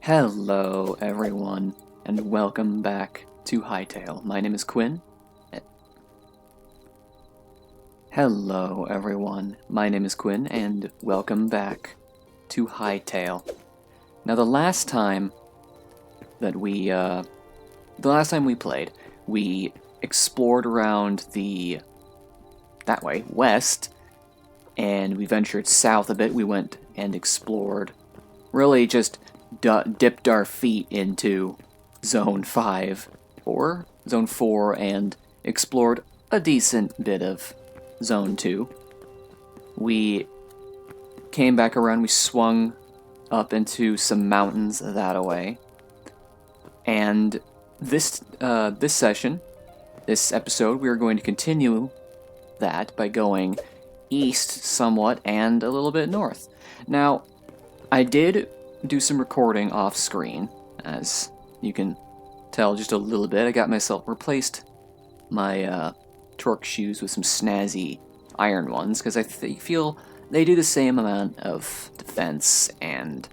Hello, everyone, and welcome back to Hytale. My name is Quinn. Hello, everyone. My name is Quinn, and welcome back to Hytale. Now, the last time we played, we explored around that way, west, and we ventured south a bit. We went and explored, really just dipped our feet into Zone 5 or Zone 4 and explored a decent bit of Zone 2. We came back around, we swung up into some mountains that way. And this episode, we are going to continue that by going east somewhat and a little bit north. Now, I did do some recording off screen, as you can tell just a little bit. I got myself replaced my torque shoes with some snazzy iron ones, because I feel they do the same amount of defense, and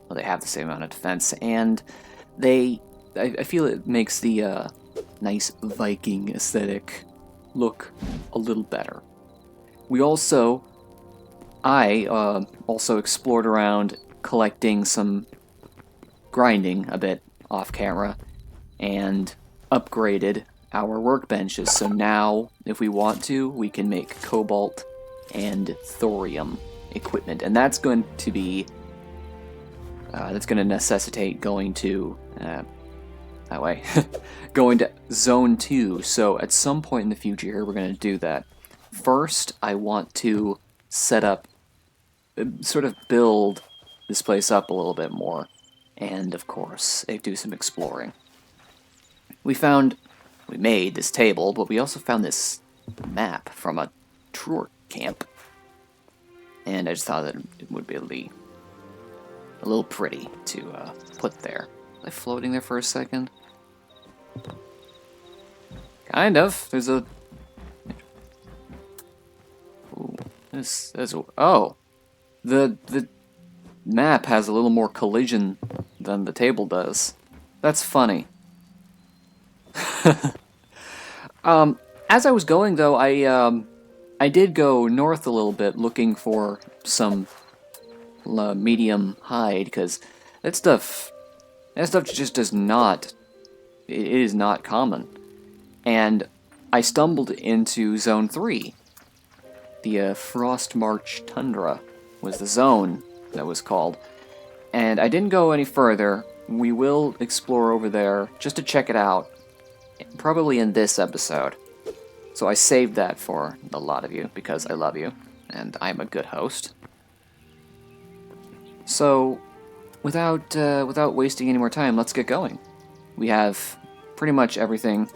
well, they have the same amount of defense, and I feel it makes the nice Viking aesthetic look a little better. I also explored around collecting some grinding a bit off camera and upgraded our workbenches. So now, if we want to, we can make cobalt and thorium equipment, and that's going to necessitate going to that way, going to Zone 2. So at some point in the future here, we're going to do that. First, I want to set up, sort of build this place up a little bit more, and of course, do some exploring. We made this table, but we also found this map from a Truer camp, and I just thought that it would be a little pretty to put there. Was I floating there for a second? Kind of. There's a... Ooh, the map has a little more collision than the table does. That's funny. As I was going, though, I did go north a little bit looking for some medium hide, because that stuff just does not... It is not common. And I stumbled into Zone 3. The Frost March Tundra was the zone that was called. And I didn't go any further. We will explore over there just to check it out, probably in this episode. So I saved that for a lot of you, because I love you, and I'm a good host. So, without wasting any more time, let's get going. We have pretty much everything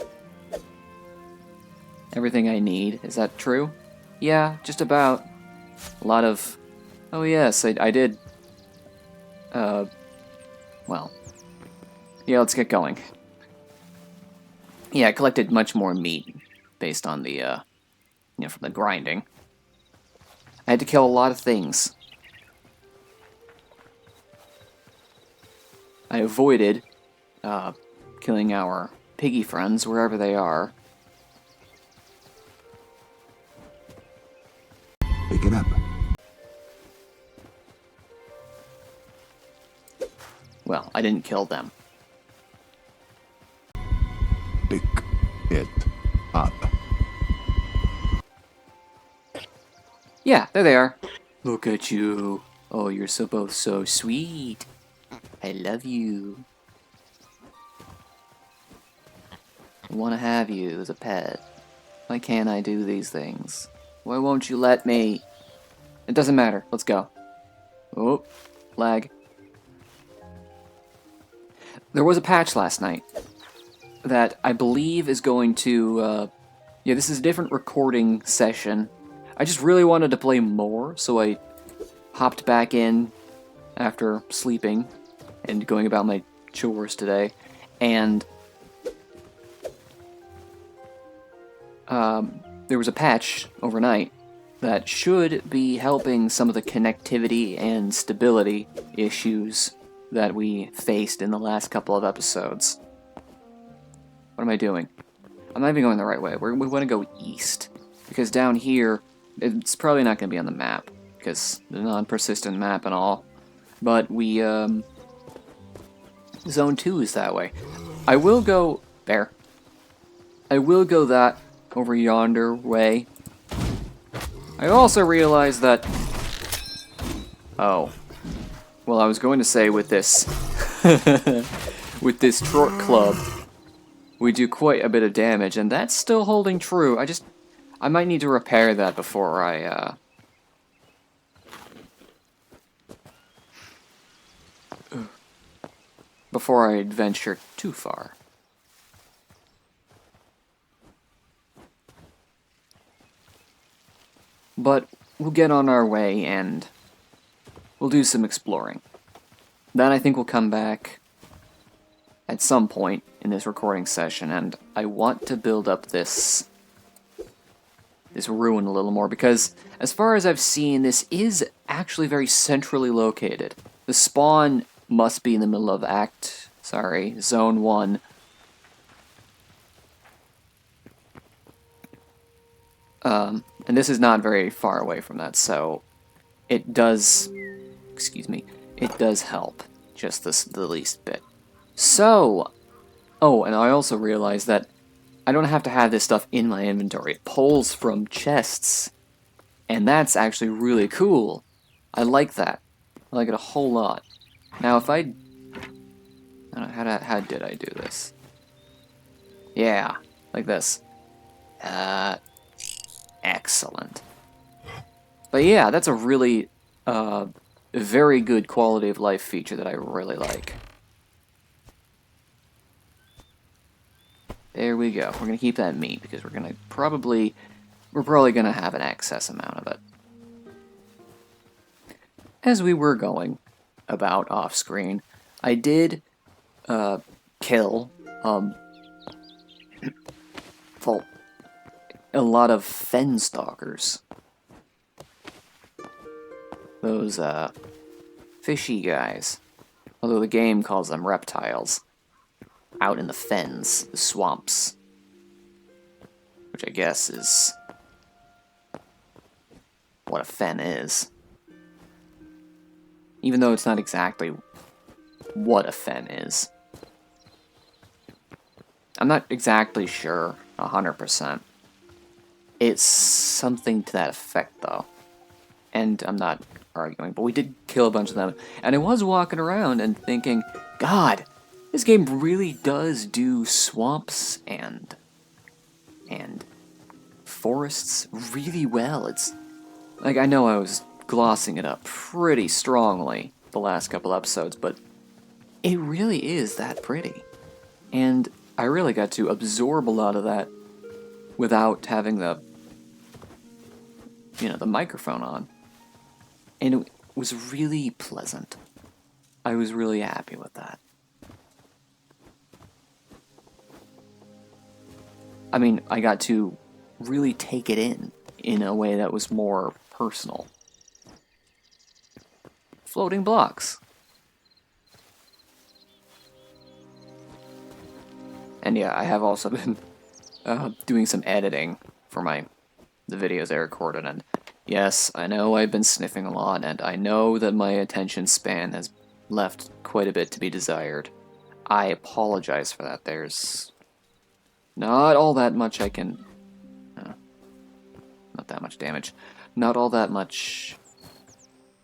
I need. Is that true? Yeah, just about. A lot of... Oh yes, I did... well... Yeah, let's get going. Yeah, I collected much more meat based on the, from the grinding. I had to kill a lot of things. I avoided, killing our piggy friends wherever they are. Pick it up. Well, I didn't kill them. Pick it up. Yeah, there they are. Look at you. Oh, you're both so sweet. I love you. I want to have you as a pet. Why can't I do these things? Why won't you let me? It doesn't matter. Let's go. Oh, lag. There was a patch last night that I believe is going to... yeah, this is a different recording session. I just really wanted to play more, so I hopped back in after sleeping and going about my chores today, and there was a patch overnight that should be helping some of the connectivity and stability issues that we faced in the last couple of episodes. What am I doing? I'm not even going the right way. We want to go east. Because down here, it's probably not going to be on the map. Because the non-persistent map and all. But we, Zone 2 is that way. I will go... There. I will go that over yonder way. I also realized that... Oh. Well, I was going to say with this... with this Trort Club, we do quite a bit of damage, and that's still holding true. I might need to repair that before I, before I venture too far. But we'll get on our way and we'll do some exploring. Then I think we'll come back at some point in this recording session, and I want to build up this ruin a little more, because as far as I've seen, this is actually very centrally located. The spawn must be in the middle of Zone 1. And this is not very far away from that, so it does, it does help, just the least bit. So, oh, and I also realized that I don't have to have this stuff in my inventory. It pulls from chests, and that's actually really cool. I like that. I like it a whole lot. Now, if I don't know, how did I do this? Yeah, like this. Excellent. But yeah, that's a really, very good quality of life feature that I really like. There we go. We're gonna keep that meat because we're probably gonna have an excess amount of it. As we were going about off screen, I did kill a lot of fen stalkers. Those fishy guys. Although the game calls them reptiles. Out in the fens, the swamps. Which I guess is what a fen is. Even though it's not exactly what a fen is. I'm not exactly sure, 100%. It's something to that effect, though. And I'm not arguing, but we did kill a bunch of them. And I was walking around and thinking, God, this game really does do swamps and forests really well. It's like, I know I was glossing it up pretty strongly the last couple episodes, but it really is that pretty. And I really got to absorb a lot of that without having the microphone on. And it was really pleasant. I was really happy with that. I mean, I got to really take it in a way that was more personal. Floating blocks. And yeah, I have also been doing some editing for the videos I recorded, and yes, I know I've been sniffing a lot, and I know that my attention span has left quite a bit to be desired. I apologize for that. There's not all that much I can... not that much damage. Not all that much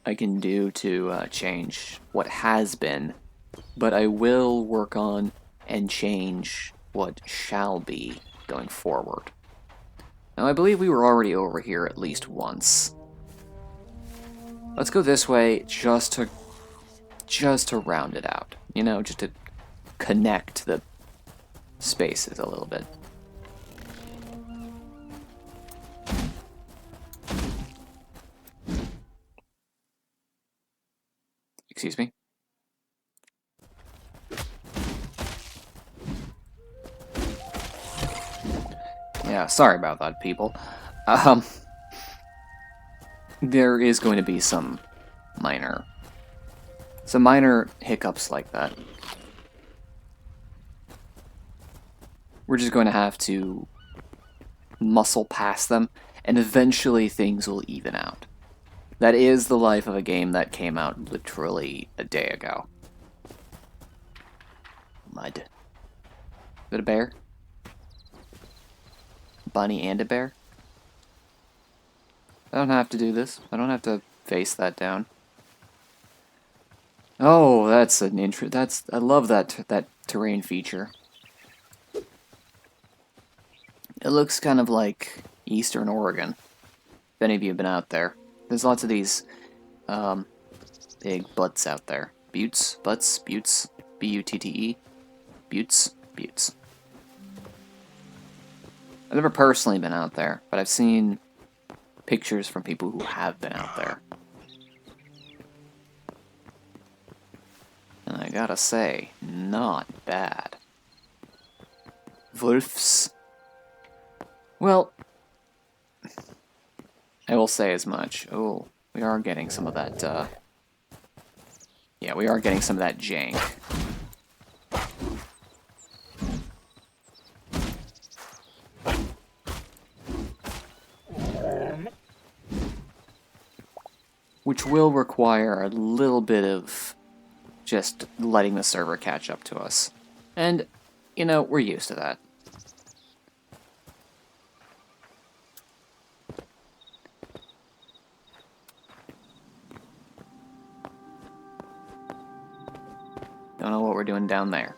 I can do to change what has been, but I will work on and change what shall be going forward. Now, I believe we were already over here at least once. Let's go this way just to round it out. You know, just to connect the spaces a little bit. Excuse me? Yeah, sorry about that, people. There is going to be some minor Some minor hiccups like that. We're just going to have to muscle past them, and eventually things will even out. That is the life of a game that came out literally a day ago. Mud. Is it a bear? Bunny and a bear? I don't have to do this. I don't have to face that down. Oh, that's an I love that terrain feature. It looks kind of like Eastern Oregon. If any of you have been out there, there's lots of these big butts out there. Buttes, B-U-T-T-E, buttes. I've never personally been out there, but I've seen pictures from people who have been out there. And I gotta say, not bad. Wolves. Well, I will say as much. Oh, we are getting some of that, yeah, we are getting some of that jank. Which will require a little bit of just letting the server catch up to us. And, you know, we're used to that. Don't know what we're doing down there.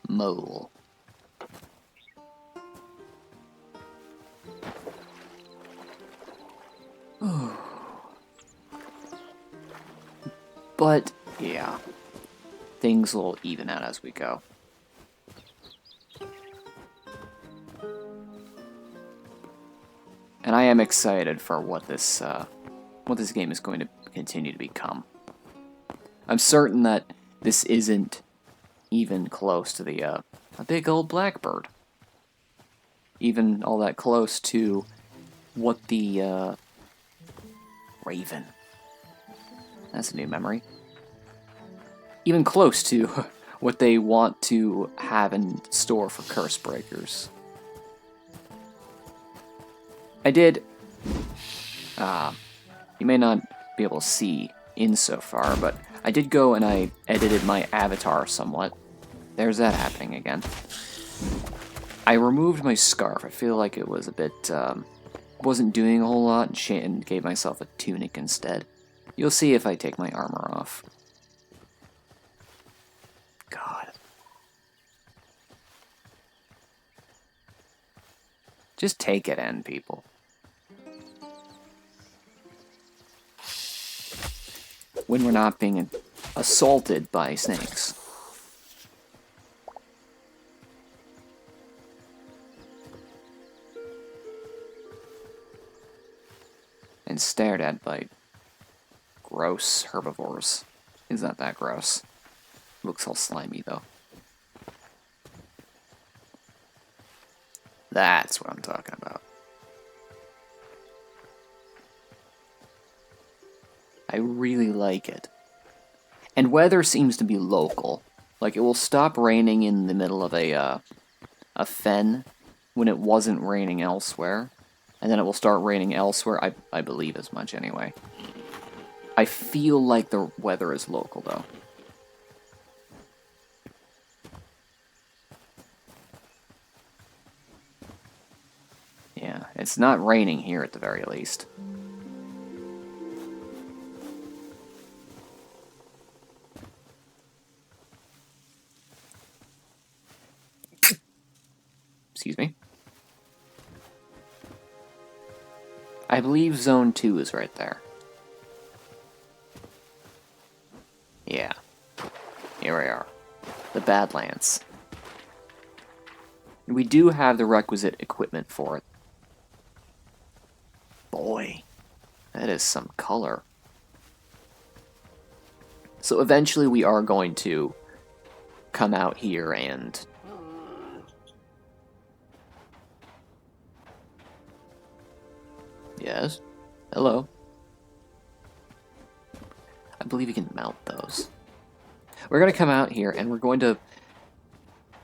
Mole. But, yeah, things will even out as we go. And I am excited for what this game is going to continue to become. I'm certain that this isn't even close to the a big old blackbird. Even all that close to what the raven. That's a new memory. Even close to what they want to have in store for curse breakers. I did, you may not be able to see insofar, but I did go and I edited my avatar somewhat. There's that happening again. I removed my scarf. I feel like it was a bit, wasn't doing a whole lot, and gave myself a tunic instead. You'll see if I take my armor off. God. Just take it in, people. When we're not being assaulted by snakes. And stared at by gross herbivores. It's not that gross. Looks all slimy, though. That's what I'm talking about. I really like it. And weather seems to be local. Like, it will stop raining in the middle of a fen when it wasn't raining elsewhere. And then it will start raining elsewhere. I believe as much, anyway. I feel like the weather is local, though. Yeah, it's not raining here at the very least. Excuse me. I believe Zone 2 is right there. Yeah. Here we are. The Badlands. We do have the requisite equipment for it. Boy, that is some color. So eventually we are going to come out here and Yes? Hello? I believe you can mount those. We're going to come out here and we're going to...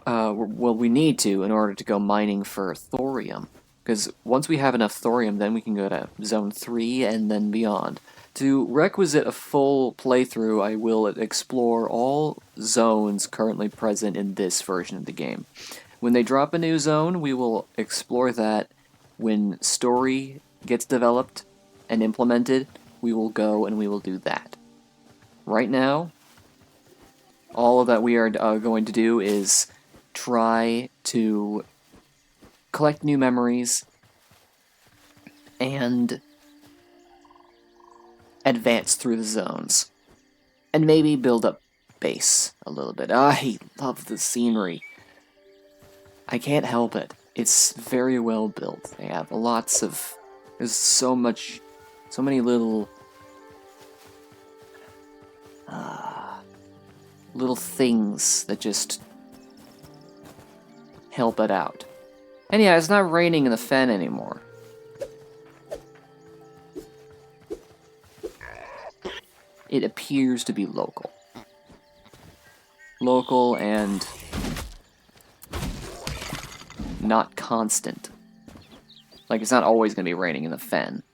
well, we need to in order to go mining for thorium. Because once we have enough thorium, then we can go to Zone 3 and then beyond. To requisite a full playthrough, I will explore all zones currently present in this version of the game. When they drop a new zone, we will explore that. When story gets developed and implemented, we will go and we will do that. Right now, all that we are going to do is try to collect new memories and advance through the zones. And maybe build up base a little bit. I love the scenery. I can't help it. It's very well built. They have lots of... There's so many little... little things that just help it out. And yeah, it's not raining in the fen anymore. It appears to be local. Local and not constant. Like, it's not always going to be raining in the fen.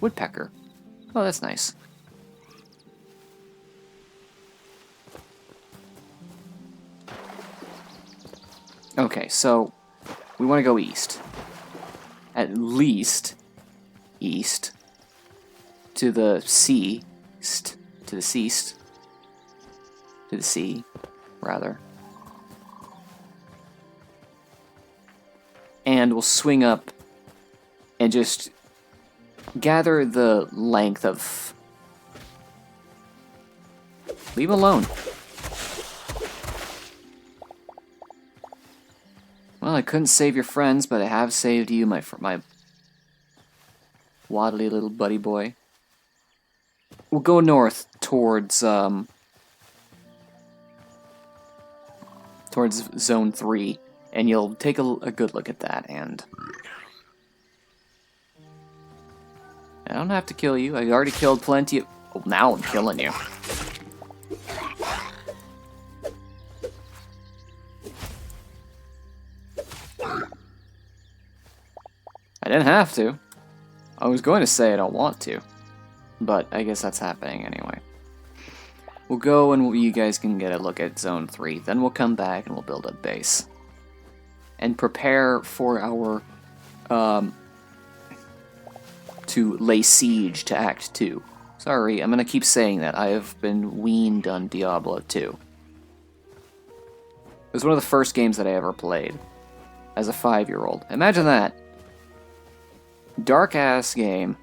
Woodpecker. Oh, that's nice. Okay, so we want to go east. At least east to the sea. To the east. To the sea, rather. And we'll swing up and just gather the length of... Leave alone. Well, I couldn't save your friends, but I have saved you, my waddly little buddy boy. We'll go north towards Zone 3, and you'll take a good look at that, and... I don't have to kill you. I already killed plenty of... Oh, now I'm killing you. I didn't have to. I was going to say I don't want to, but I guess that's happening anyway. We'll go and you guys can get a look at Zone 3, then we'll come back and we'll build a base. And prepare for our, to lay siege to Act 2. Sorry, I'm gonna keep saying that. I have been weaned on Diablo 2. It was one of the first games that I ever played as a 5-year-old. Imagine that. Dark-ass game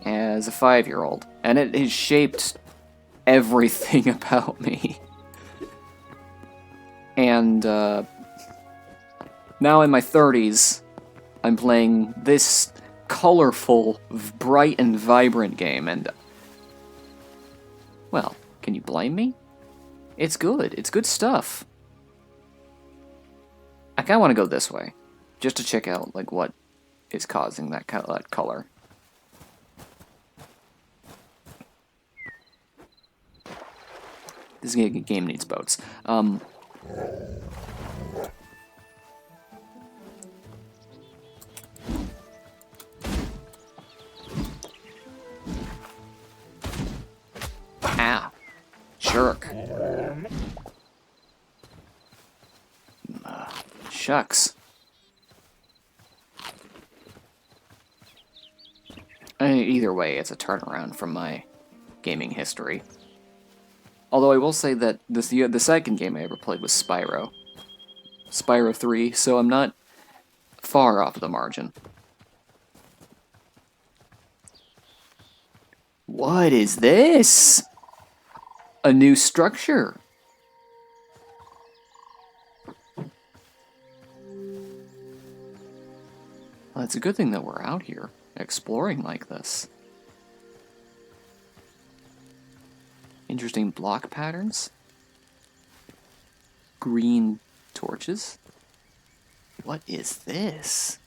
as a 5-year-old. And it has shaped everything about me. And, now in my 30s, I'm playing this colorful, bright, and vibrant game, and... Well, can you blame me? It's good. It's good stuff. I kinda want to go this way, just to check out, like, what is causing that color. This game needs boats. Ah, jerk. Shucks. Either way, it's a turnaround from my gaming history. Although I will say that the second game I ever played was Spyro. Spyro 3, so I'm not far off the margin. What is this? A new structure. Well, it's a good thing that we're out here, exploring like this. Interesting block patterns. Green torches. What is this?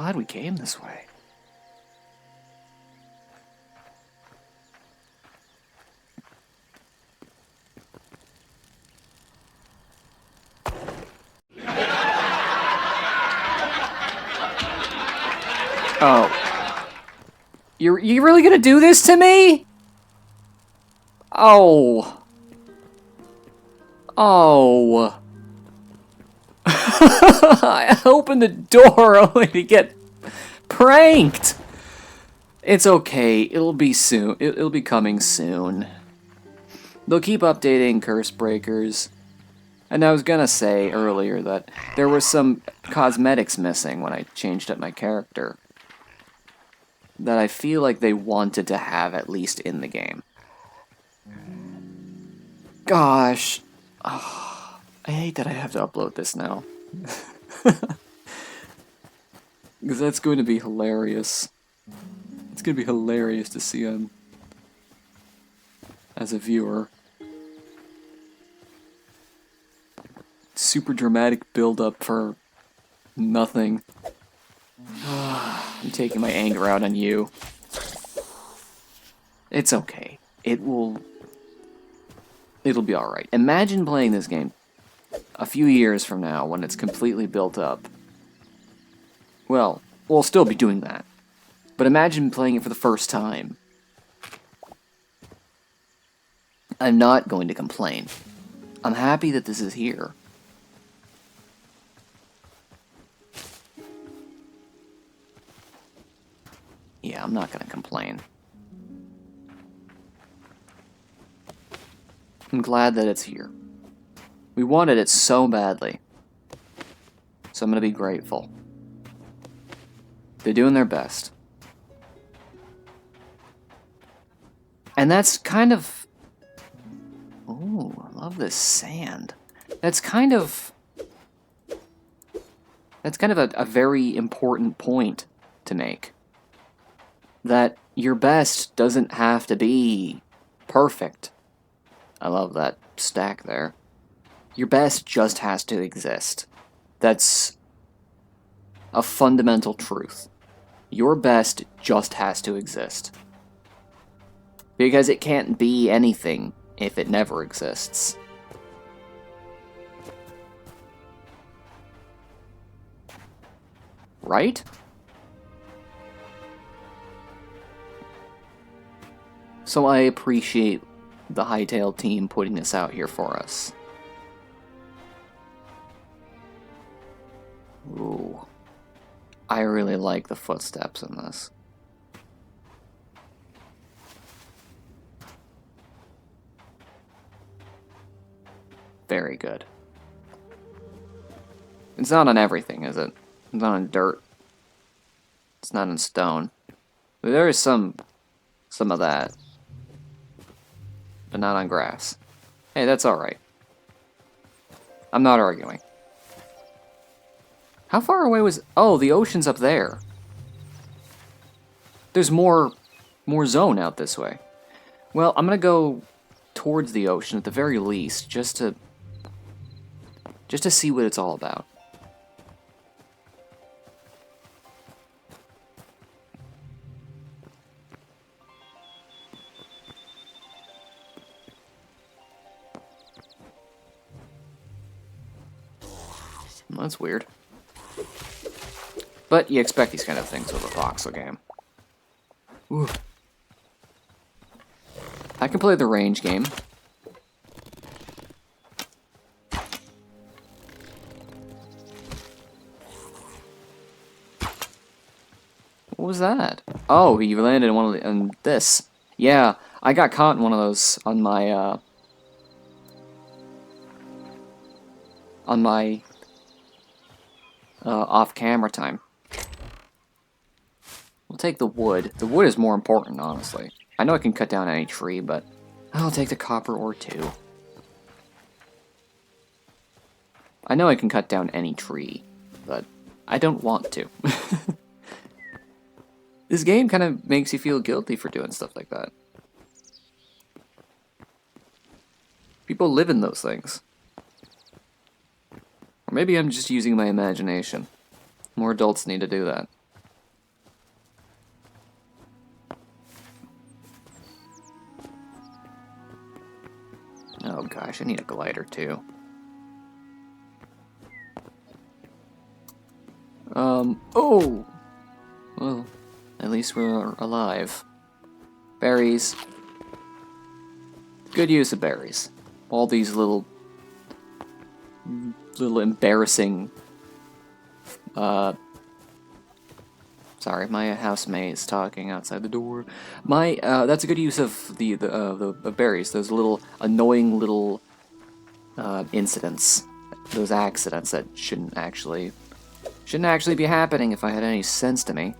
glad we came this way. Oh. You really gonna do this to me? Oh. Oh. I opened the door only to get pranked. It's okay. It'll be soon. It'll be coming soon. They'll keep updating Curse Breakers. And I was gonna say earlier that there were some cosmetics missing when I changed up my character that I feel like they wanted to have at least in the game. Gosh. Oh, I hate that I have to upload this now. Because that's going to be hilarious. It's going to be hilarious to see him as a viewer. Super dramatic build-up for nothing. I'm taking my anger out on you. It's okay. It'll be alright. Imagine playing this game a few years from now when it's completely built up. Well, we'll still be doing that. But imagine playing it for the first time. I'm not going to complain. I'm happy that this is here. Yeah, I'm not going to complain. I'm glad that it's here. We wanted it so badly. So I'm going to be grateful. They're doing their best. And that's kind of... Oh, I love this sand. That's kind of a very important point to make. That your best doesn't have to be perfect. I love that stack there. Your best just has to exist. That's a fundamental truth. Your best just has to exist. Because it can't be anything if it never exists. Right? So I appreciate the Hytale team putting this out here for us. Ooh. I really like the footsteps in this. Very good. It's not on everything, is it? It's not on dirt. It's not on stone. But there is some of that. But not on grass. Hey, that's alright. I'm not arguing. How far away was... Oh, the ocean's up there. There's more zone out this way. Well, I'm gonna go towards the ocean at the very least, just to see what it's all about. Well, that's weird. But you expect these kind of things with a voxel game. Ooh. I can play the range game. What was that? Oh, he landed in one of the... in this. Yeah, I got caught in one of those on my, off-camera time. We'll take the wood. The wood is more important, honestly. I know I can cut down any tree, but I'll take the copper ore too. I know I can cut down any tree, but I don't want to. This game kind of makes you feel guilty for doing stuff like that. People live in those things. Or maybe I'm just using my imagination. More adults need to do that. Oh gosh, I need a glider too. Oh! Well, at least we're alive. Berries. Good use of berries. All these little embarrassing... Sorry, my housemate is talking outside the door. That's a good use of the berries. Those little annoying little incidents, those accidents that shouldn't actually be happening if I had any sense to me,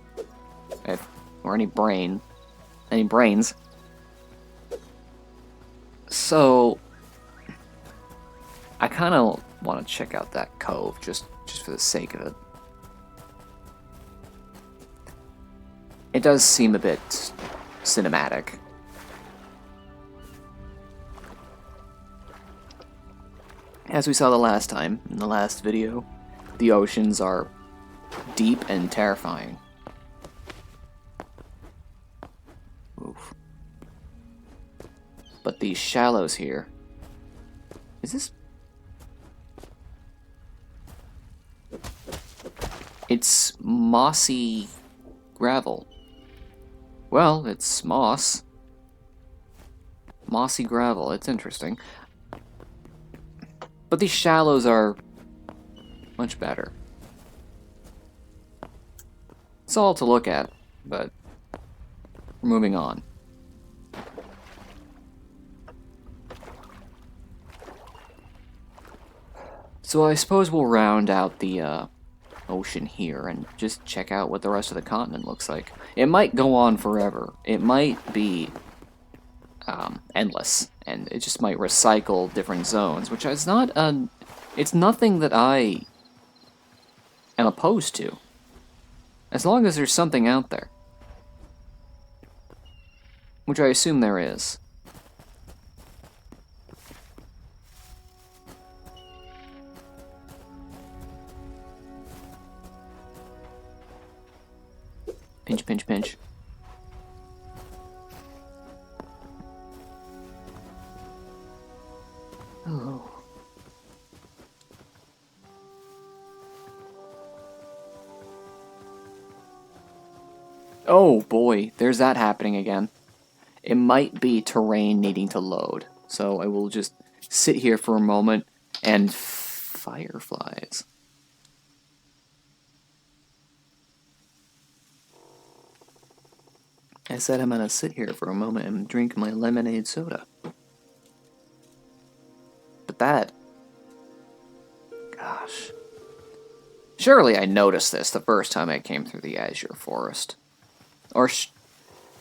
or any brains. So I kind of want to check out that cove just for the sake of it. It does seem a bit cinematic. As we saw the last time, in the last video, the oceans are deep and terrifying. Oof. But these shallows here... Is this... It's mossy gravel. Well, it's moss. Mossy gravel, it's interesting. But these shallows are much better. It's all to look at, but we're moving on. So I suppose we'll round out the ocean here and just check out what the rest of the continent looks like. It might go on forever. It might be endless, and it just might recycle different zones, which is not it's nothing that I am opposed to, as long as there's something out there, which I assume there is. Pinch, pinch, pinch. Oh. Oh boy, there's that happening again. It might be terrain needing to load, so I will just sit here for a moment and fireflies. I said I'm gonna sit here for a moment and drink my lemonade soda. But that... Gosh. Surely I noticed this the first time I came through the azure forest. Or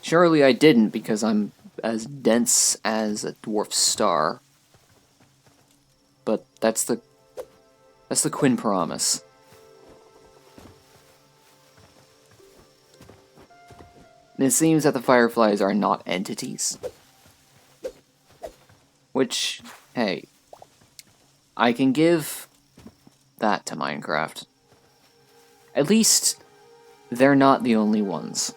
surely I didn't, because I'm as dense as a dwarf star. But that's the Quinn promise. And it seems that the fireflies are not entities. Which, hey, I can give that to Minecraft. At least, they're not the only ones.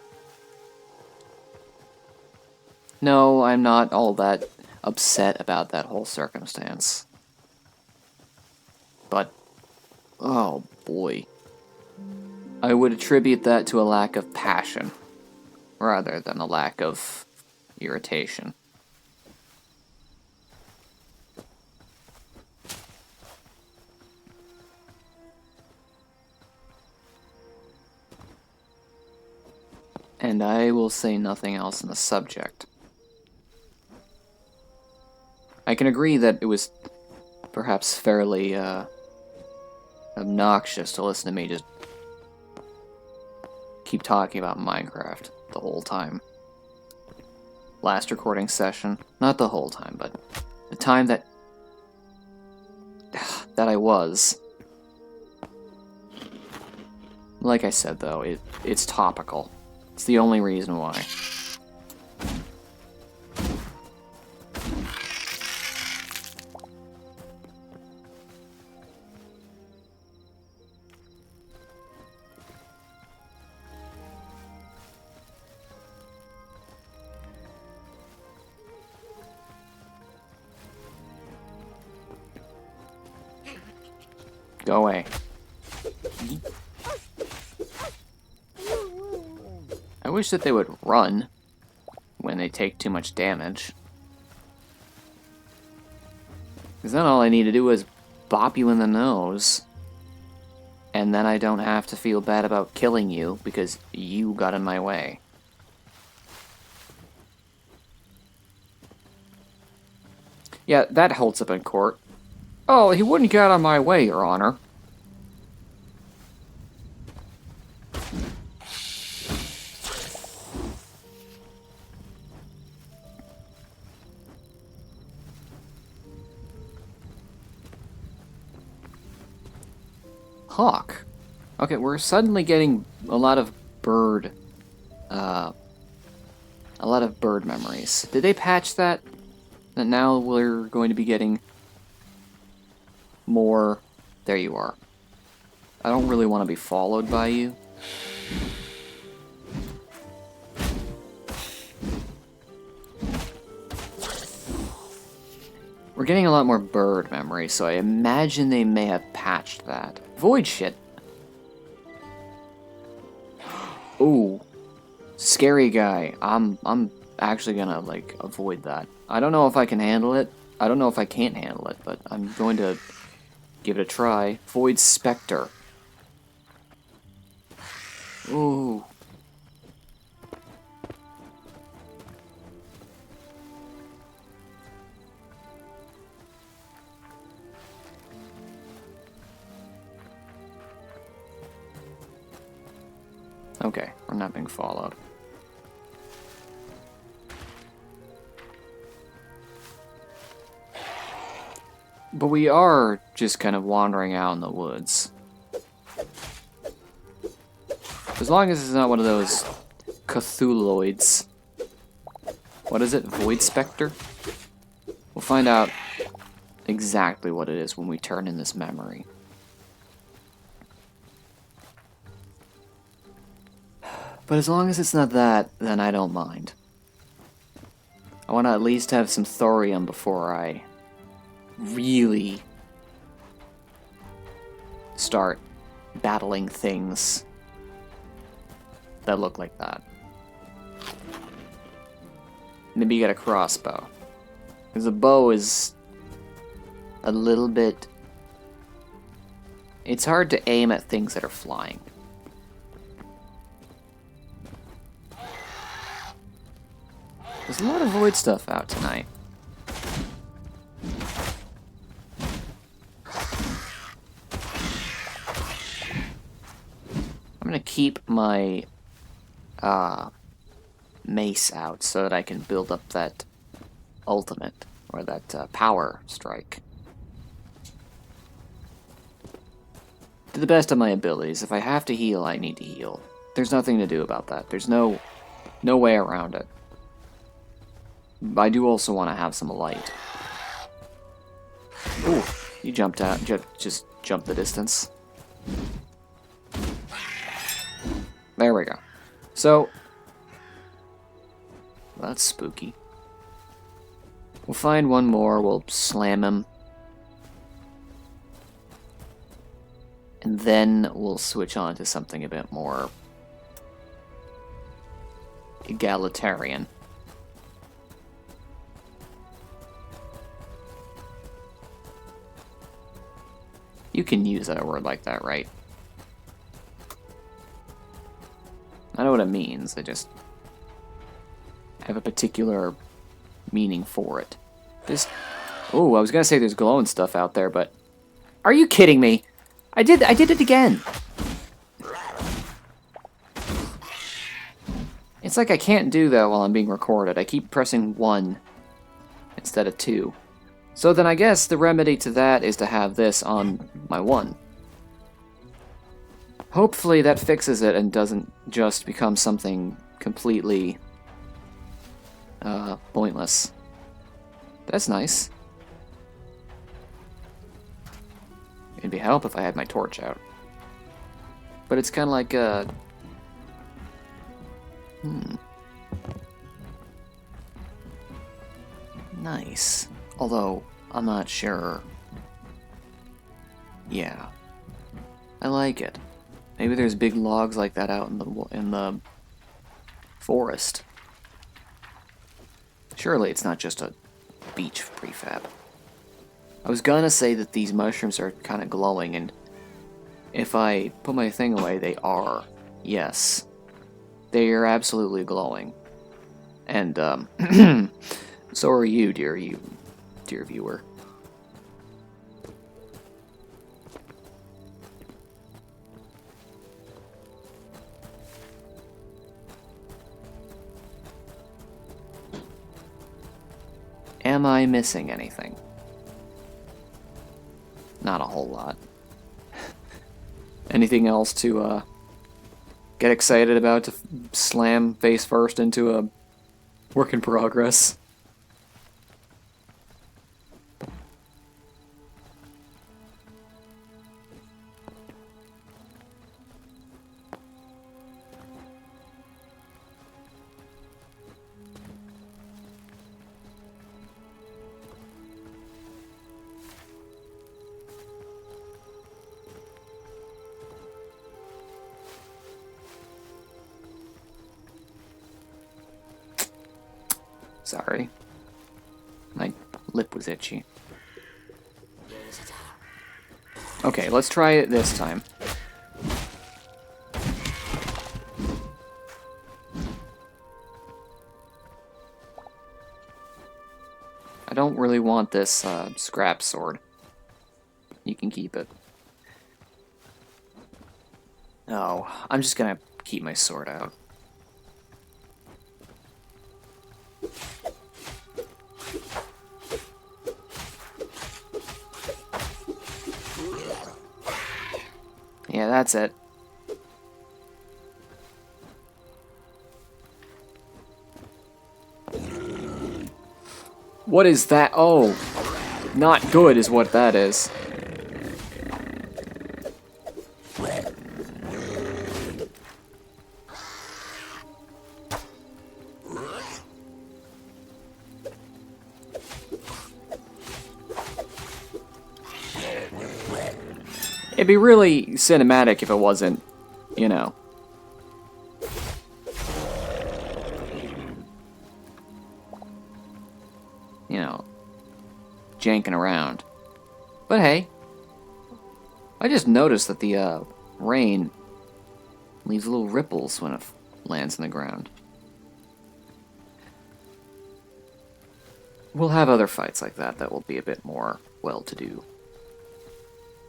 No, I'm not all that upset about that whole circumstance. But, oh boy. I would attribute that to a lack of passion, rather than a lack of irritation. And I will say nothing else on the subject. I can agree that it was perhaps fairly obnoxious to listen to me just keep talking about Minecraft the whole time. Last recording session, not the whole time, but the time that I was. Like I said though, it's topical. It's the only reason why. Go away. I wish that they would run when they take too much damage. Because then all I need to do is bop you in the nose. And then I don't have to feel bad about killing you because you got in my way. Yeah, that holds up in court. Oh, he wouldn't get out of my way, Your Honor. Hawk. Okay, we're suddenly getting a lot of bird memories. Did they patch that? That now we're going to be getting more... There you are. I don't really want to be followed by you. We're getting a lot more bird memory, so I imagine they may have patched that. Void shit. Ooh. Scary guy. I'm actually gonna, like, avoid that. I don't know if I can handle it. I don't know if I can't handle it, but I'm going to give it a try. Void Spectre. Ooh. Okay, we're not being followed. But we are just kind of wandering out in the woods. As long as it's not one of those Cthulhuoids. What is it? Void Spectre? We'll find out exactly what it is when we turn in this memory. But as long as it's not that, then I don't mind. I want to at least have some thorium before I really start battling things that look like that. Maybe you get a crossbow. Because a bow is a little bit... It's hard to aim at things that are flying. There's a lot of void stuff out tonight. I'm gonna keep my mace out so that I can build up that ultimate, or that power strike. To the best of my abilities. If I have to heal, I need to heal. There's nothing to do about that. There's no way around it. I do also want to have some light. Ooh, you jumped out. Just jumped the distance. There we go. So, that's spooky. We'll find one more, we'll slam him. And then we'll switch on to something a bit more egalitarian. You can use a word like that, right? I know what it means, I just have a particular meaning for it. Oh, I was gonna say there's glowing stuff out there, but... Are you kidding me? I did it again! It's like I can't do that while I'm being recorded. I keep pressing 1 instead of 2. So then I guess the remedy to that is to have this on my 1. Hopefully that fixes it and doesn't just become something completely pointless. That's nice. It'd be help if I had my torch out. But it's kind of like a... Nice. Although, I'm not sure... Yeah. I like it. Maybe there's big logs like that out in the forest. Surely it's not just a beach prefab. I was gonna say that these mushrooms are kind of glowing, and if I put my thing away, they are. Yes. They are absolutely glowing. And, so are you, dear viewer. Am I missing anything? Not a whole lot. Anything else to get excited about to slam face first into a work in progress? Sorry. My lip was itchy. Okay, let's try it this time. I don't really want this scrap sword. You can keep it. No, I'm just gonna keep my sword out. Yeah, that's it. What is that? Oh, not good is what that is. It'd be really cinematic if it wasn't, you know. You know, janking around. But hey, I just noticed that the rain leaves little ripples when it lands on the ground. We'll have other fights like that that will be a bit more well-to-do.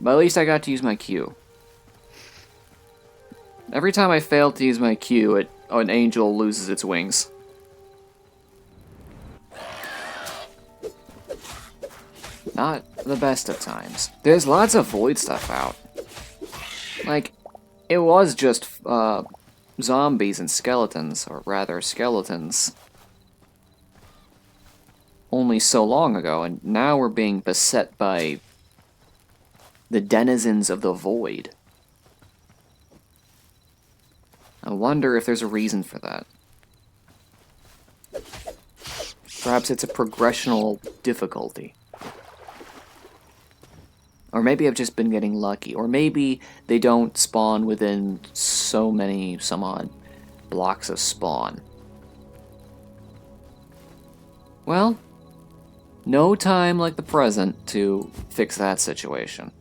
But at least I got to use my Q. Every time I fail to use my Q, an angel loses its wings. Not the best of times. There's lots of void stuff out. Like, it was just zombies and skeletons, or rather skeletons, only so long ago, and now we're being beset by the denizens of the void. I wonder if there's a reason for that. Perhaps it's a progressional difficulty. Or maybe I've just been getting lucky. Or maybe they don't spawn within some odd blocks of spawn. Well, no time like the present to fix that situation.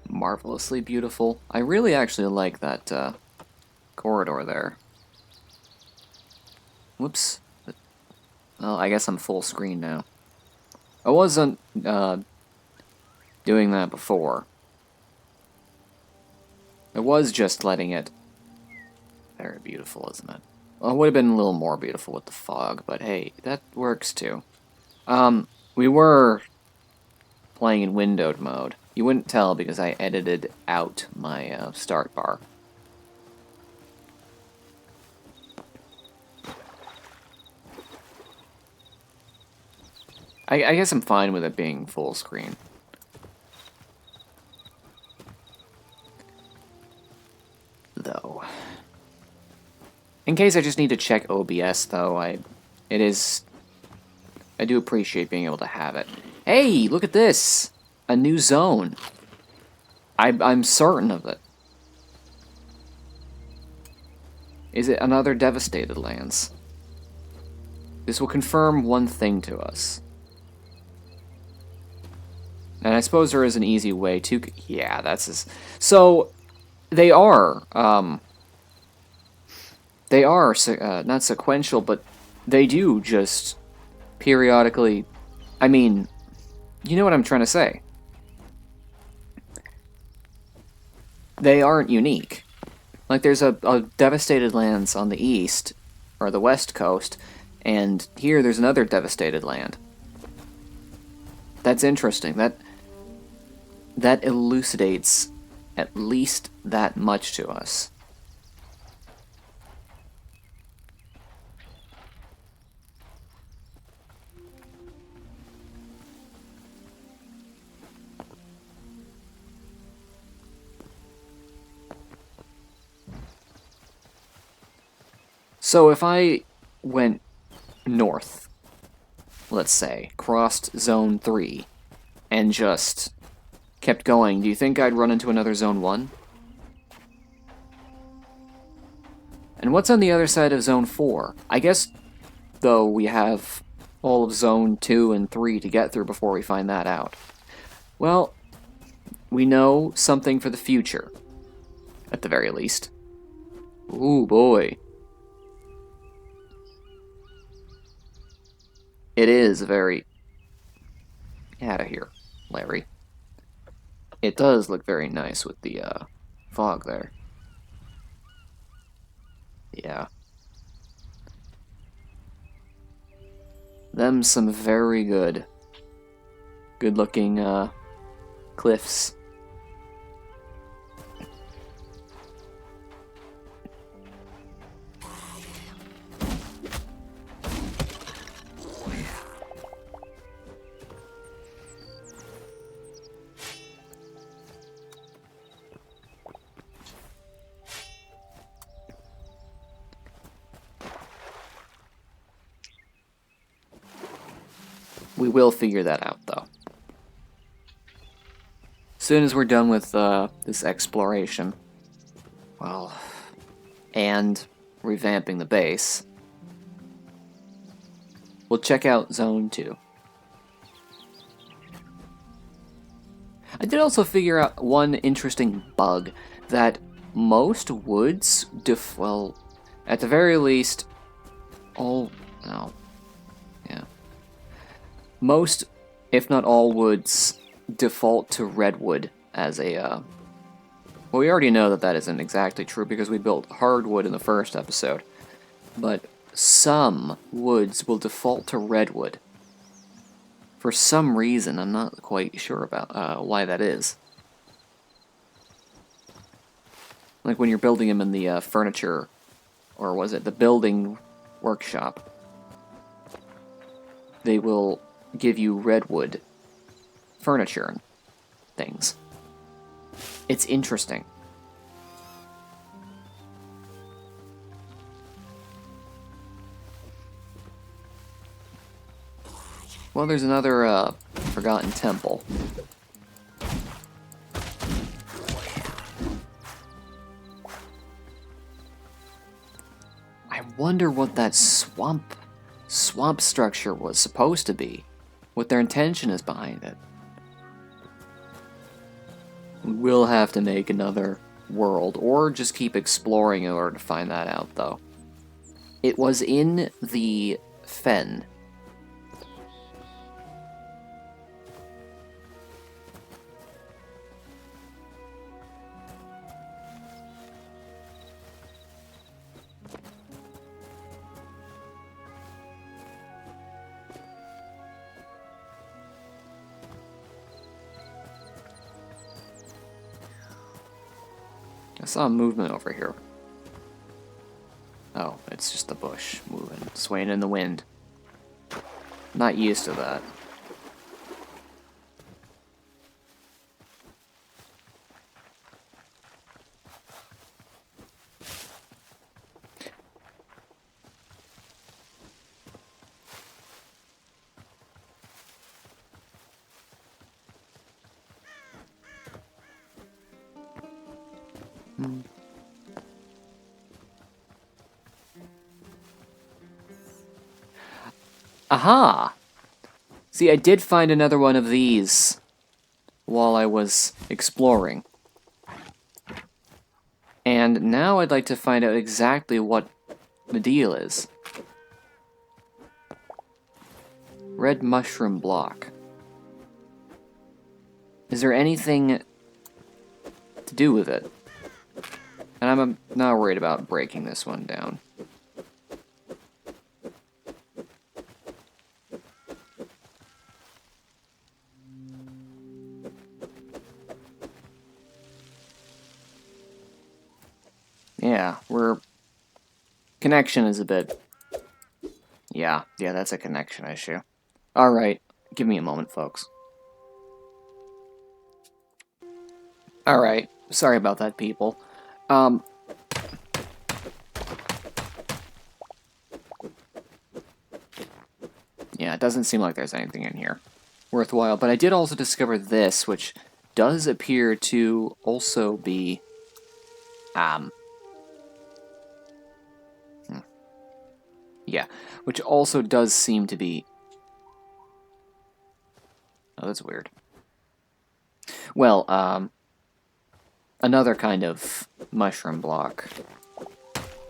Marvelously beautiful. I really actually like that corridor there. Whoops. Well, I guess I'm full screen now. I wasn't doing that before. I was just letting it... Very beautiful, isn't it? Well, it would have been a little more beautiful with the fog, but hey, that works too. We were playing in windowed mode. You wouldn't tell because I edited out my start bar. I guess I'm fine with it being full screen. Though. In case I just need to check OBS, though, I do appreciate being able to have it. Hey, look at this! A new zone. I'm certain of it. Is it another devastated lands? This will confirm one thing to us. And I suppose there is an easy way to... Yeah, that's... So, they are not sequential, but they do just periodically... I mean, you know what I'm trying to say. They aren't unique. Like, there's a devastated lands on the east, or the west coast, and here there's another devastated land. That's interesting. That elucidates at least that much to us. So if I went north, let's say, crossed Zone 3, and just kept going, do you think I'd run into another Zone 1? And what's on the other side of Zone 4? I guess, though, we have all of Zone 2 and 3 to get through before we find that out. Well, we know something for the future, at the very least. Ooh, boy. It is very... Get out of here, Larry. It does look very nice with the fog there. Yeah. Them some very good looking cliffs. We will figure that out, though. As soon as we're done with this exploration, well, and revamping the base, we'll check out Zone 2. I did also figure out one interesting bug, that most woods well, at the very least, most, if not all woods, default to redwood as a, well, we already know that that isn't exactly true because we built hardwood in the first episode, but some woods will default to redwood. For some reason, I'm not quite sure about why that is. Like when you're building them in the furniture, or was it the building workshop, they will give you redwood furniture and things. It's interesting. Well, there's another forgotten temple. I wonder what that swamp structure was supposed to be. What their intention is behind it. We will have to make another world, or just keep exploring in order to find that out, though. It was in the Fen. I saw movement over here. Oh, it's just the bush moving, swaying in the wind. Not used to that. Aha! See, I did find another one of these while I was exploring. And now I'd like to find out exactly what the deal is. Red mushroom block. Is there anything to do with it? And I'm not worried about breaking this one down. Yeah, connection is a bit... Yeah, that's a connection issue. Alright, give me a moment, folks. Alright, sorry about that, people. Yeah, it doesn't seem like there's anything in here worthwhile, but I did also discover this, which does appear to also be, yeah, which also does seem to be... Oh, that's weird. Well, another kind of mushroom block.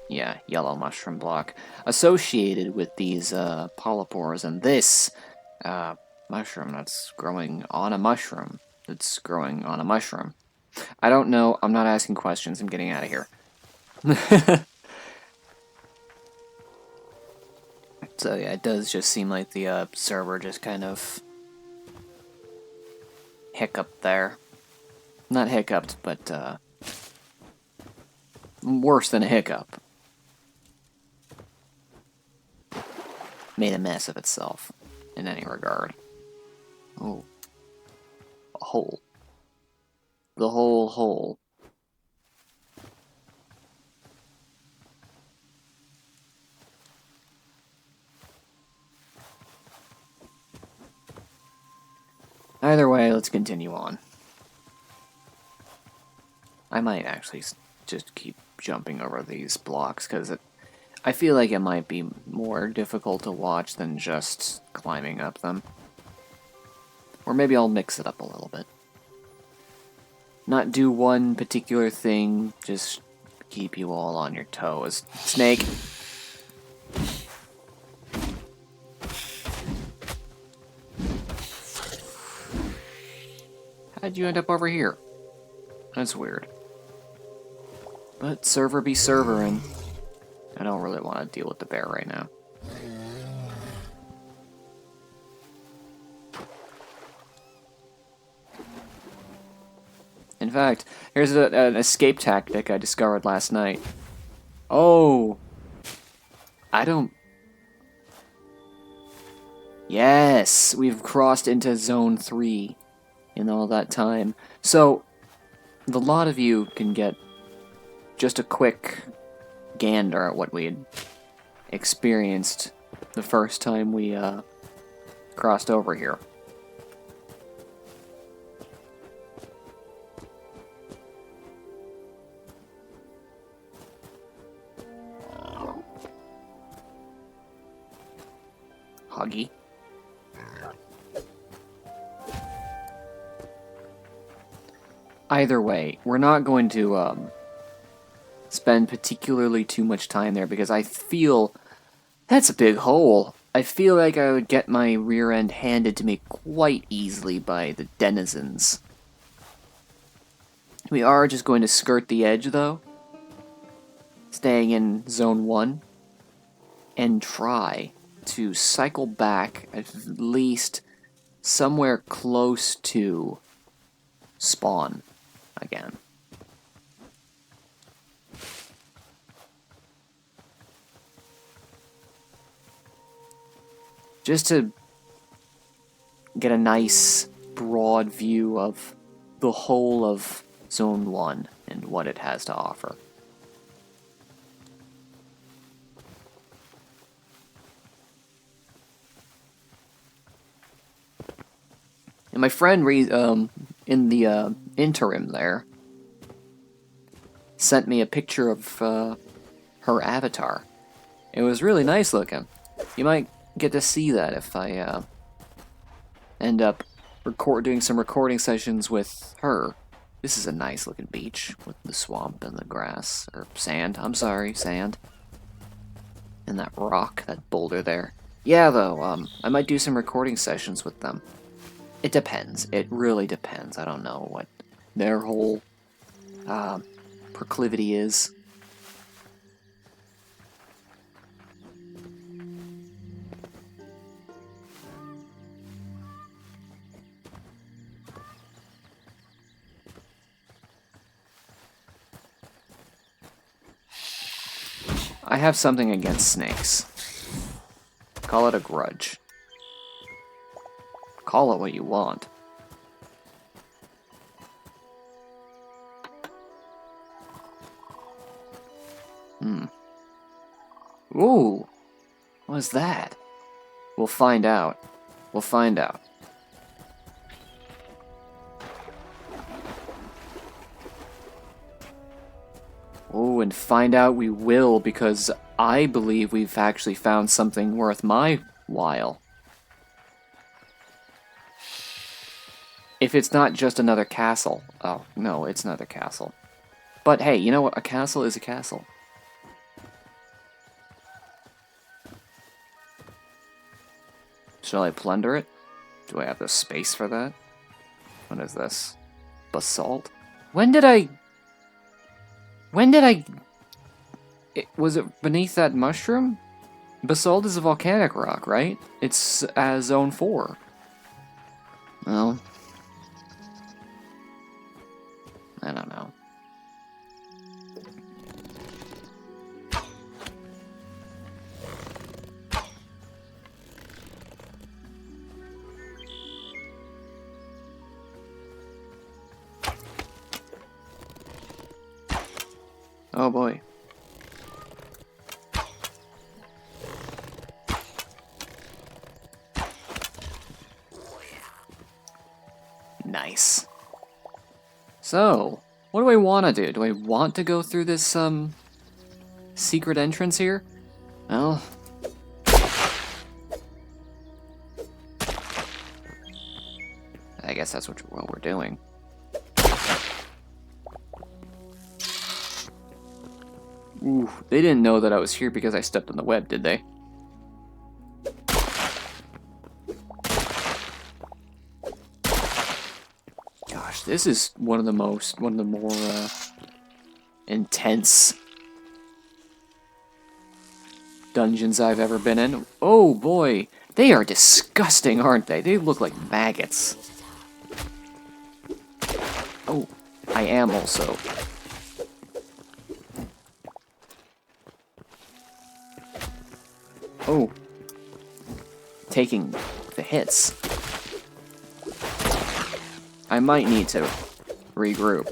Yeah, yellow mushroom block. Associated with these, polypores, and this, mushroom that's growing on a mushroom. That's growing on a mushroom. I don't know, I'm not asking questions, I'm getting out of here. So yeah, it does just seem like the server just kind of hiccuped there. Not hiccuped, but worse than a hiccup. Made a mess of itself, in any regard. Oh. A hole. The whole hole. Either way, let's continue on. I might actually just keep jumping over these blocks, because I feel like it might be more difficult to watch than just climbing up them. Or maybe I'll mix it up a little bit. Not do one particular thing, just keep you all on your toes. Snake! How'd you end up over here? That's weird. But server be serverin'. I don't really want to deal with the bear right now. In fact, here's an escape tactic I discovered last night. Oh! I don't... Yes! We've crossed into Zone 3 in all that time. So, a lot of you can get just a quick gander at what we had experienced the first time we crossed over here. Huggy. Either way, we're not going to spend particularly too much time there, because I feel... That's a big hole. I feel like I would get my rear end handed to me quite easily by the denizens. We are just going to skirt the edge, though, staying in Zone 1, and try to cycle back at least somewhere close to spawn again. Just to get a nice broad view of the whole of Zone 1 and what it has to offer. And my friend, in the interim there, sent me a picture of her avatar. It was really nice looking. You might get to see that if I end up doing some recording sessions with her. This is a nice looking beach with the swamp and the grass, or sand, I'm sorry, sand. And that rock, that boulder there. Yeah, though, I might do some recording sessions with them. It depends. It really depends. I don't know what their whole proclivity is. I have something against snakes. Call it a grudge. Call it what you want. Ooh! What is that? We'll find out. We'll find out. Oh, and find out we will, because I believe we've actually found something worth my while. If it's not just another castle. Oh, no, it's another castle. But hey, you know what? A castle is a castle. Shall I plunder it? Do I have the space for that? What is this? Basalt? When did I... Was it beneath that mushroom? Basalt is a volcanic rock, right? It's Zone 4. Well... I don't know. Oh boy. Nice. So, what do I want to do? Do I want to go through this, secret entrance here? Well... I guess that's what we're doing. Ooh, they didn't know that I was here because I stepped on the web, did they? Gosh, this is one of the more intense dungeons I've ever been in. Oh boy, they are disgusting, aren't they? They look like maggots. Oh, I am also. Oh, taking the hits. I might need to regroup.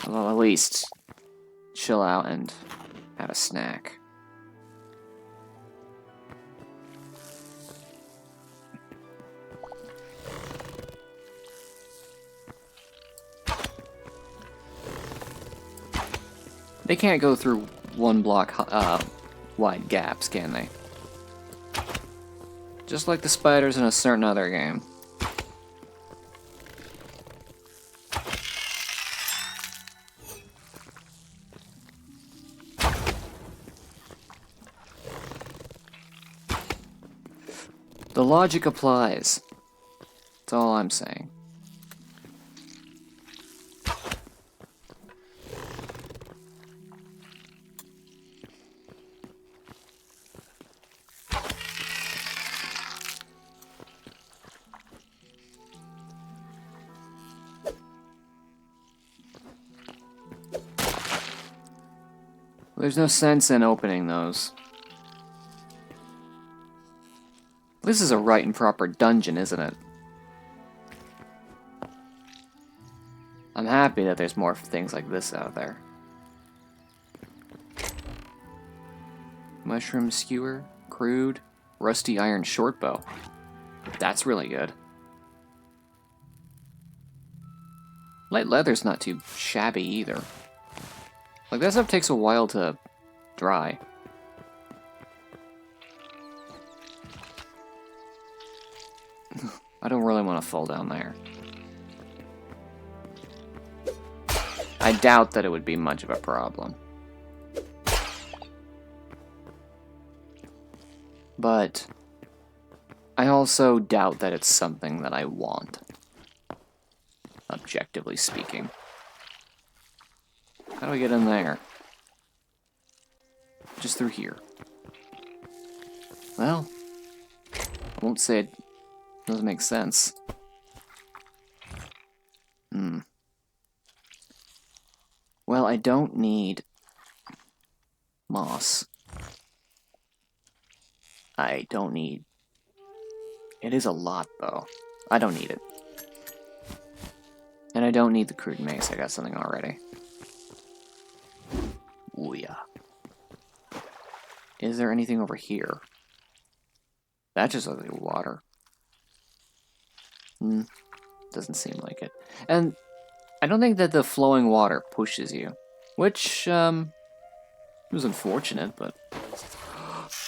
Well, at least chill out and have a snack. They can't go through one block wide gaps, can they? Just like the spiders in a certain other game. The logic applies. That's all I'm saying. There's no sense in opening those. This is a right and proper dungeon, isn't it? I'm happy that there's more things like this out there. Mushroom skewer, crude, rusty iron shortbow. That's really good. Light leather's not too shabby either. Like, that stuff takes a while to dry. I don't really want to fall down there. I doubt that it would be much of a problem. But I also doubt that it's something that I want. Objectively speaking. How do I get in there? Just through here. Well, I won't say it doesn't make sense. Well, I don't need moss. I don't need... It is a lot, though. I don't need it. And I don't need the crude mace. I got something already. Ooh, yeah. Is there anything over here? That just looks like water. Doesn't seem like it. And I don't think that the flowing water pushes you. Which, was unfortunate, but...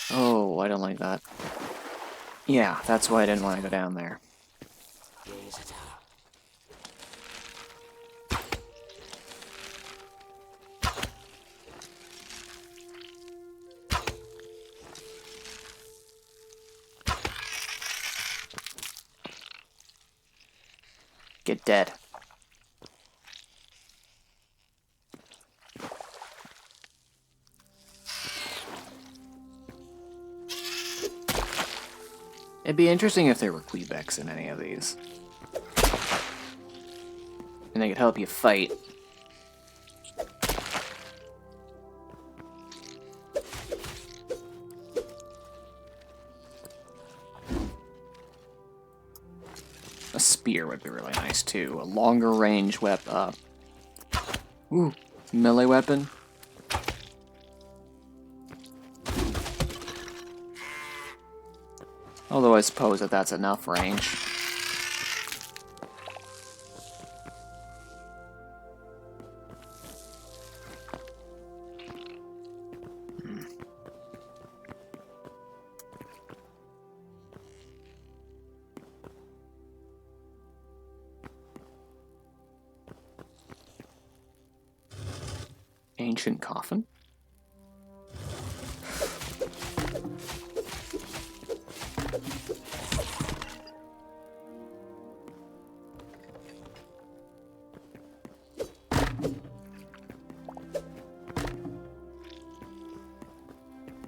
Oh, I don't like that. Yeah, that's why I didn't want to go down there. Get dead. It'd be interesting if there were Quebecs in any of these. And they could help you fight. A spear would be really nice too. A longer range weapon. Ooh, melee weapon. Although I suppose that that's enough range. Ancient coffin?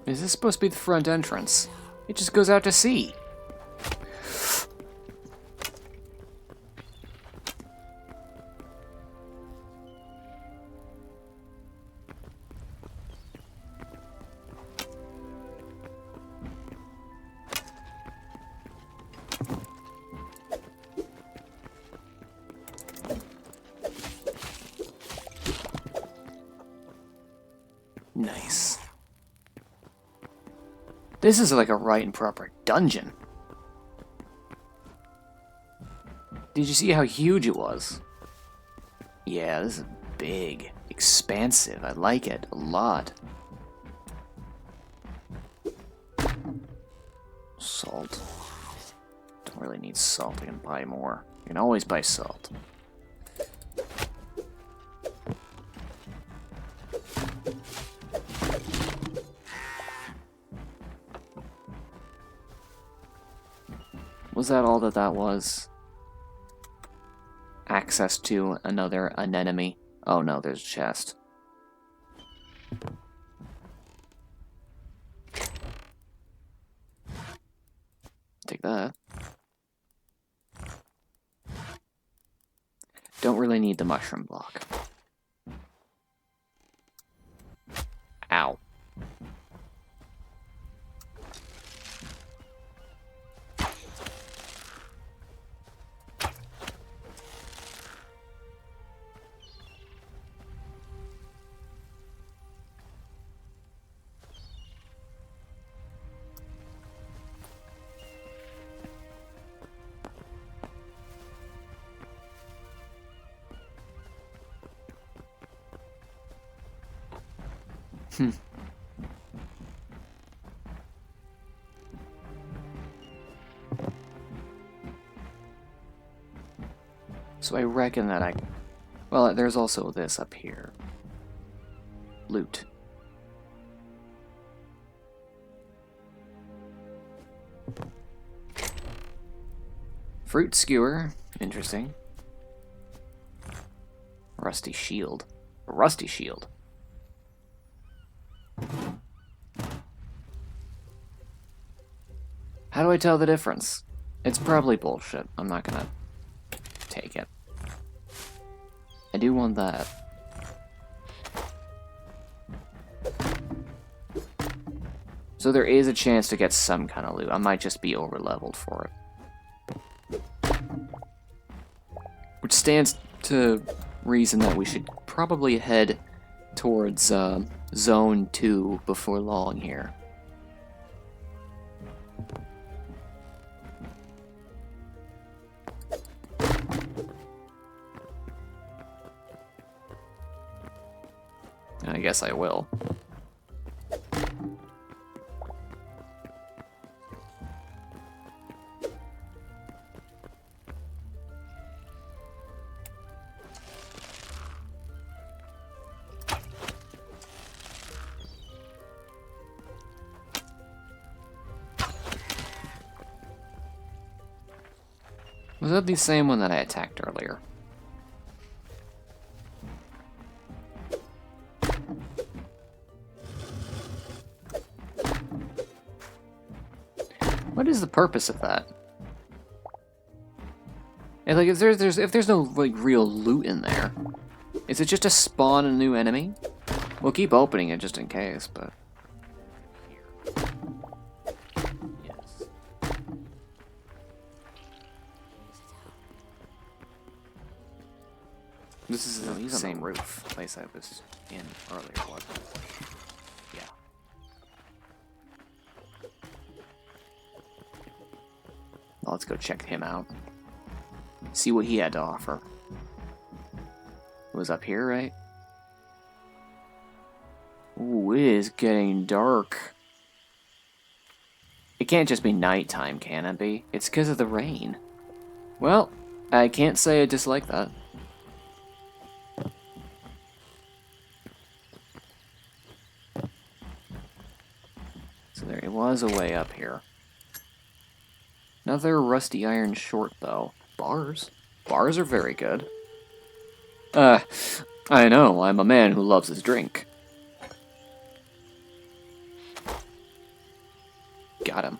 Is this supposed to be the front entrance? It just goes out to sea. Nice. This is like a right and proper dungeon. Did you see how huge it was? Yeah, this is big, expansive. I like it a lot. Salt. Don't really need salt. I can buy more. You can always buy salt. Was that all that was? Access to an enemy. Oh no, there's a chest. Take that. Don't really need the mushroom block. Ow. Hmm. So I reckon that well, there's also this up here. Loot. Fruit skewer. Interesting. Rusty shield. A rusty shield. How do I tell the difference? It's probably bullshit. I'm not gonna take it. I do want that. So there is a chance to get some kind of loot. I might just be over-leveled for it. Which stands to reason that we should probably head towards Zone 2 before long here. I guess I will. Was that the same one that I attacked earlier? What is the purpose of that? And like, if there's no like real loot in there, is it just to spawn a new enemy? We'll keep opening it just in case, but. Yes. This is the same roof place I was in earlier, wasn't it? Yeah. Well, let's go check him out. See what he had to offer. It was up here, right? Ooh, it is getting dark. It can't just be nighttime, can it be? It's because of the rain. Well, I can't say I dislike that. So there was a way up here. Another rusty iron short, though. Bars? Bars are very good. I know, I'm a man who loves his drink. Got him.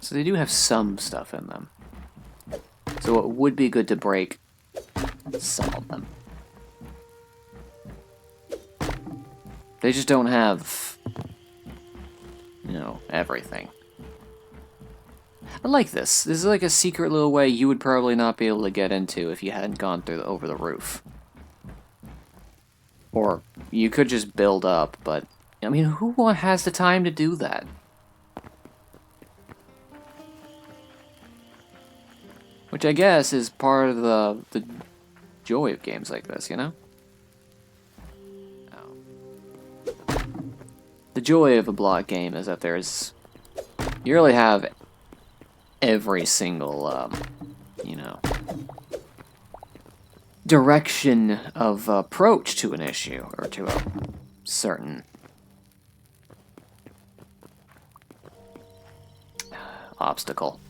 So they do have some stuff in them. So it would be good to break some of them. They just don't have, you know, everything. I like this. This is like a secret little way you would probably not be able to get into if you hadn't gone through over the roof. Or you could just build up, but I mean, who has the time to do that? Which I guess is part of the joy of games like this, you know? Oh. The joy of a block game is that you really have every single, you know, direction of approach to an issue, or to a certain obstacle.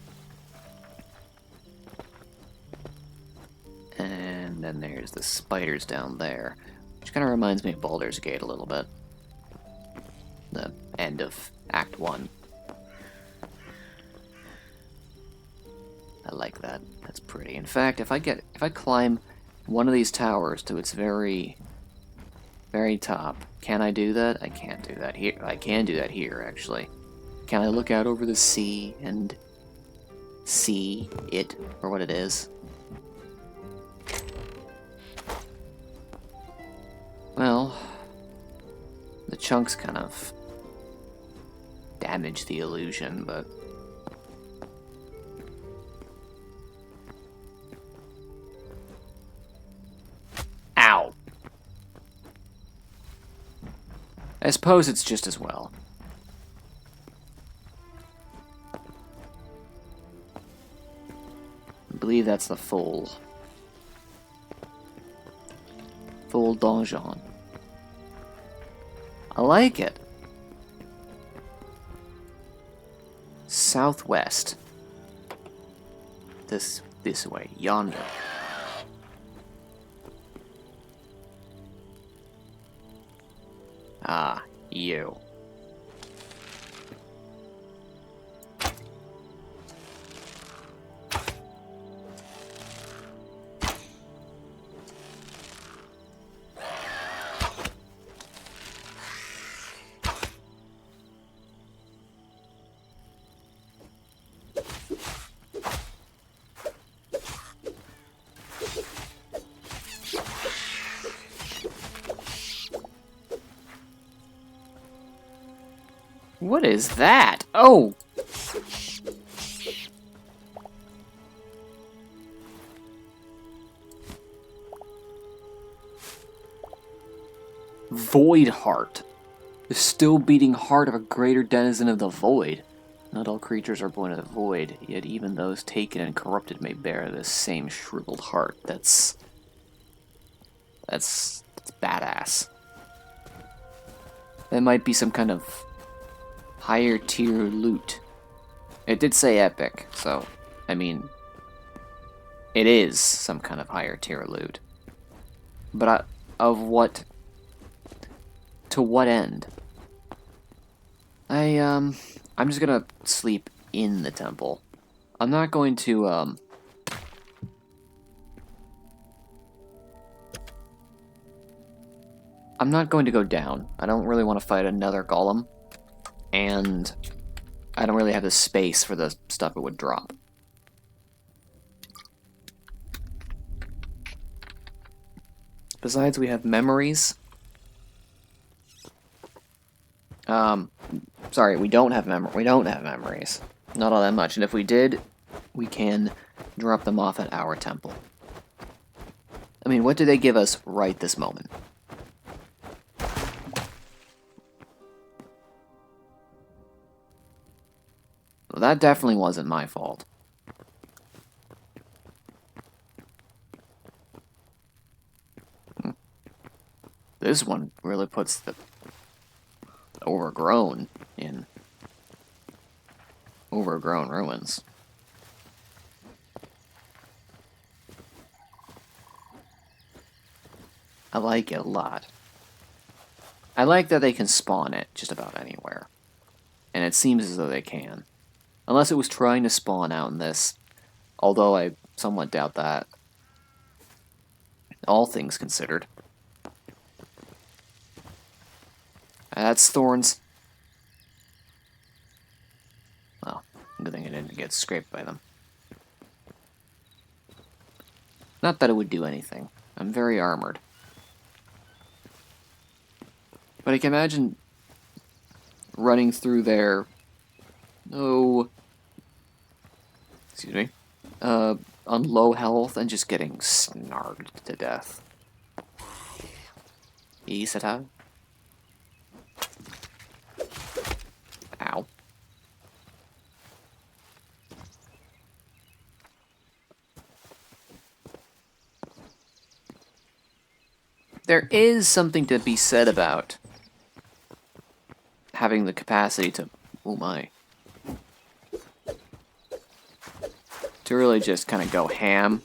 And then there's the spiders down there, which kind of reminds me of Baldur's Gate a little bit. The end of Act 1. I like that. That's pretty. In fact, if I climb one of these towers to its very, very top, can I do that? I can't do that here. I can do that here, actually. Can I look out over the sea and see it for what it is? chunks kind of damage the illusion, but... Ow! I suppose it's just as well. I believe that's the full donjon. I like it. Southwest. This way, yonder. Ah, you. What is that? Oh! Void Heart. The still beating heart of a greater denizen of the void. Not all creatures are born of the void, yet even those taken and corrupted may bear this same shriveled heart. That's badass. That might be some kind of higher tier loot. It did say epic, so, I mean, it is some kind of higher tier loot. But of what, to what end? I'm just gonna sleep in the temple. I'm not going to, I'm not going to go down. I don't really want to fight another golem. And I don't really have the space for the stuff it would drop. Besides, we have memories. Sorry, we don't have memories. Not all that much. And if we did, we can drop them off at our temple. I mean, what do they give us right this moment? Well, that definitely wasn't my fault. This one really puts the overgrown in overgrown ruins. I like it a lot. I like that they can spawn it just about anywhere. And it seems as though they can. Unless it was trying to spawn out in this. Although I somewhat doubt that. All things considered. That's thorns. Well, good thing I didn't get scraped by them. Not that it would do anything. I'm very armored. But I can imagine running through there. Oh. Excuse me. On low health and just getting snarged to death. Hytale? Ow. There is something to be said about having the capacity to, oh my, to really just kind of go ham.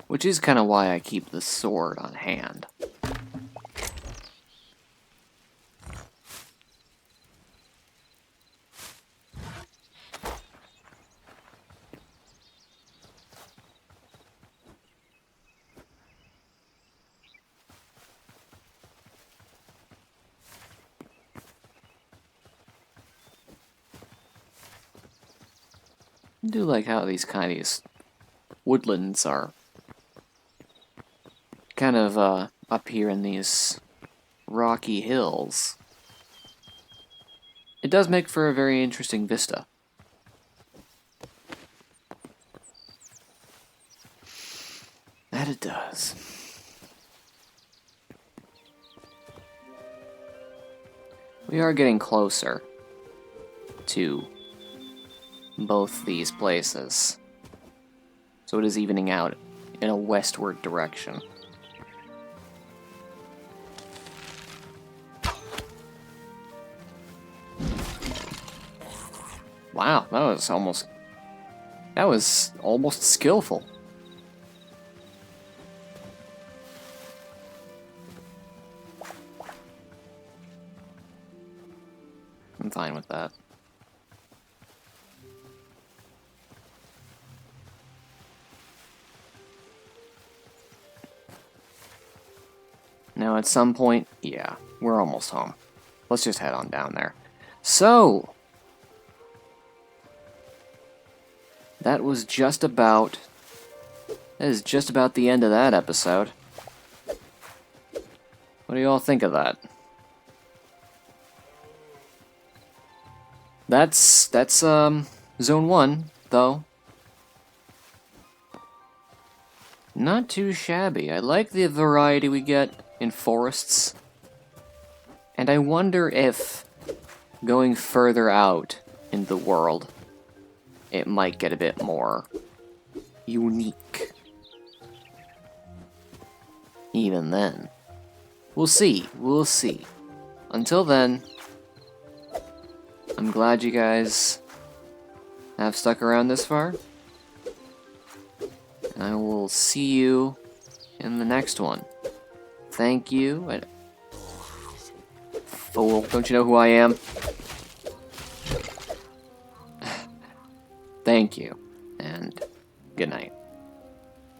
Which is kind of why I keep the sword on hand. I do like how these kind of woodlands are kind of up here in these rocky hills, it does make for a very interesting vista. That it does. We are getting closer to both these places, so it is evening out in a westward direction. Wow, that was almost skillful. I'm fine with that. Now at some point, yeah, we're almost home. Let's just head on down there. So, that is just about the end of that episode. What do you all think of that? That's Zone 1, though. Not too shabby. I like the variety we get in forests. And I wonder if going further out in the world, it might get a bit more unique. Even then. We'll see. We'll see. Until then, I'm glad you guys have stuck around this far. And I will see you in the next one. Thank you. And fool, don't you know who I am? Thank you, and good night.